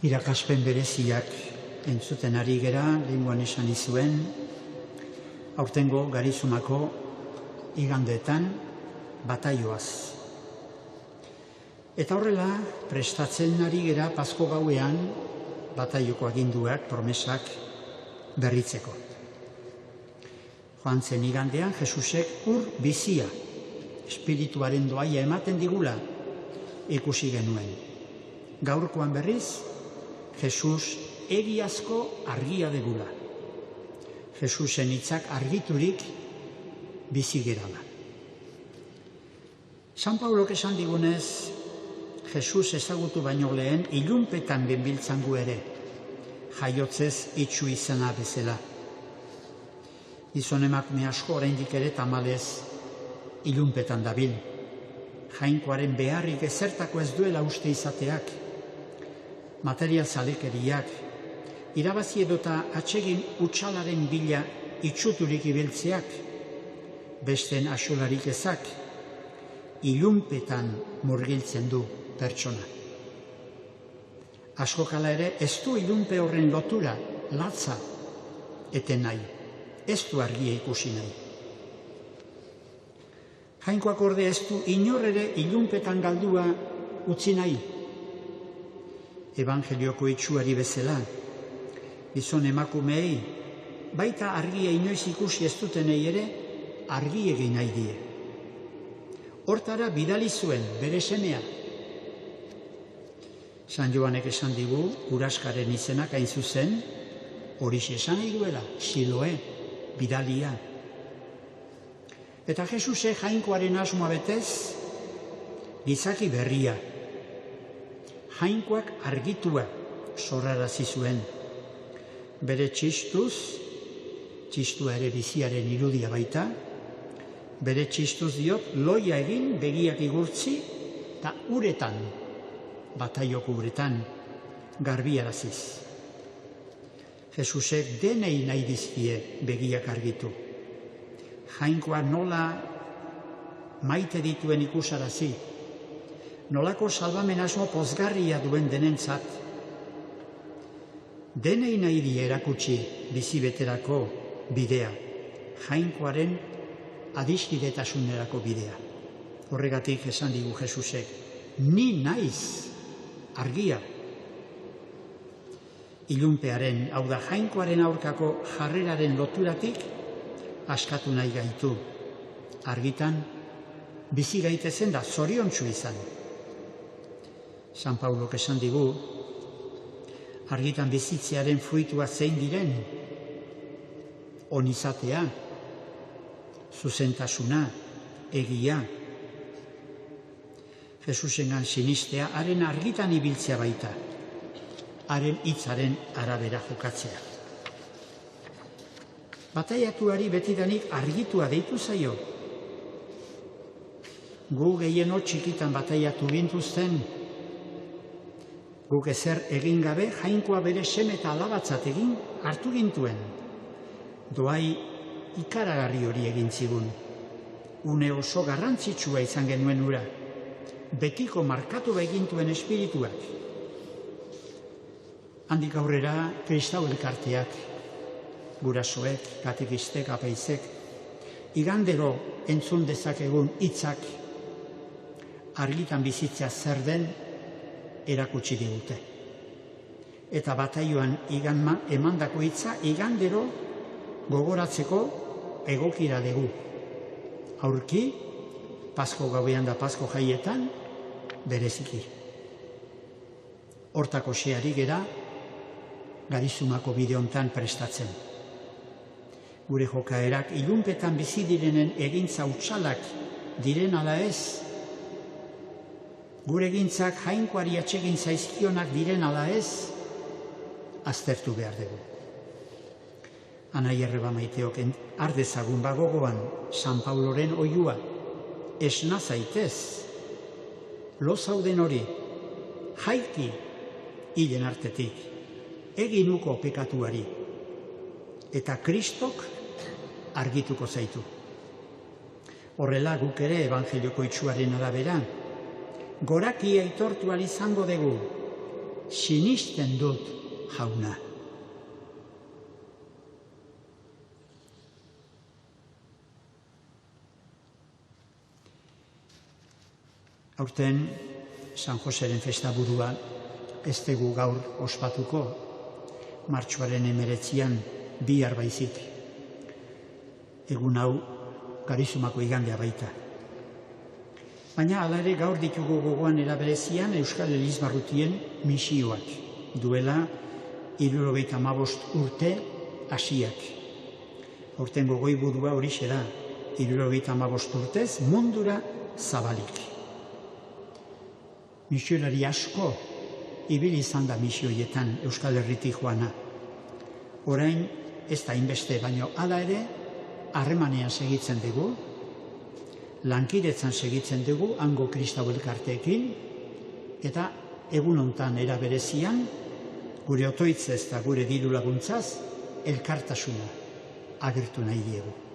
Irakaspen bereziak entzuten ari gera, lehengoan esan izuen, aurtengo Garizumako igandeetan bataioaz. Eta horrela, prestatzen ari gera Pasko gauean bataioko aginduak, promesak berritzeko. Joan zen igandean, Jesusek ur bizia, espirituaren doaia ematen digula ikusi genuen. Gaurkoan berriz, Jesus egiazko argia degula. Jesusen hitzak argiturik bizi gerala. San Paulok esan digunez, Jesus ezagutu baino lehen ilunpetan benbiltzan gu ere, jaiotzez itxu izana bezala. Gizon emakume asko oraindik ere tamalez ilunpetan dabil. Jainkoaren beharrik ezertako ez duela uste izateak, material zalekeriak, irabazi edota atsegin utxalaren bila itxuturik ibiltzeak, besten axolarik ezak, ilunpetan murgiltzen du pertsona. Askokala ere ez du ilunpe horren lotura, latza, eten nahi, ez du argia ikusi nahi. Jainkoak orde ez du inor ere ilunpetan galdua utzi nahi. Evangelioko itxuari bezala, gizon emakumeei, baita argia inoiz ikusi ez dutenei ere, argi egin nahi die. Hortara bidali zuen bere semea. San Joanek esan digu, uraskaren izenak hain zuzen, horixe esan nahi duela, Siloe, bidalia. Eta Jesuse jainkoaren asmoa betez, gizaki berria. Jainkoak argitua sorrarazi zuen. Bere txistuz, txistua ere biziaren irudia baita, bere txistuz diot loia egin begiak igurtzi eta uretan, bataioko uretan, garbiaraziz. Jesusek denei nahi dizkie begiak argitu. Jainkoa nola maite dituen ikusarazi, nolako salbamen asmo pozgarria duen denentzat. Denei nahi die erakutsi bizi beterako bidea, jainkoaren adiskidetasunerako bidea. Horregatik esan digu Jesusek, ni naiz argia. Ilunpearen, hau da jainkoaren aurkako jarreraren loturatik, askatu nahi gaitu. Argitan, bizi gaitezen da zoriontsu izan. San Paulok esan digu, argitan bizitzearen fruitua zein diren, onizatea, zuzentasuna, egia. Jesusengan sinistea, haren argitan ibiltzea baita, haren hitzaren arabera jokatzea. Bataiatuari betidanik argitua deitu zaio. Gu gehienot txikitan bataiatu gintuzten, guk ezer egin gabe jainkoa bere seme eta alabatzat egin hartu gintuen. Doai ikaragarri hori egin zigun. Une oso garrantzitsua izan genuen ura. Betiko markatu begintuen espirituak. Handik aurrera kristau elkarteak, gurasoek, katekistek, apaizek, igandero entzun dezakegun hitzak, argitan bizitzea zer den erakutsi digute. Eta bataioan emandako hitza igandero gogoratzeko egokira dugu. Aurki, Pasko gauean da Pasko jaietan, bereziki. Hortako xeari gera, Garizumako bideontan prestatzen. Gure jokaerak ilunpetan bizi direnen egintza utxalak diren ala ez, gure egintzak jainkoari atsegin zaizkionak diren ala ez, aztertu behar dugu. Anai Erreba Maiteok ardezagun bagogoan San Pauloren oihua, esna zaitez, lo zauden hori, jaiki hilen artetik, eginuko pekatuari, eta Kristok argituko zaitu. Horrela guk ere Evangelioko itxuaren arabera, goraki aitortu ahal izango dugu, sinisten dut, jauna. Aurten, San Joseren festaburua ez dugu gaur ospatuko, martxoaren 19an bihar baizik. Egun hau Karizumako igandea baita. Baina hala ere gaur ditugu gogoan eraberezian Euskal Elizbarrutien misioak. Duela 75 urte hasiak. Aurten gogoi burua horixe da, 75 urtez mundura zabalik. Misionari asko ibili izan da misioietan Euskal Herritik joana. Orain ez da inbeste, baino hala ere harremanean segitzen dugu, lankidetzan segitzen dugu, hango kristau elkarteekin, eta egun hontan eraberezian, gure otoitzez eta gure diru laguntzaz, elkartasuna agertu nahi diegu.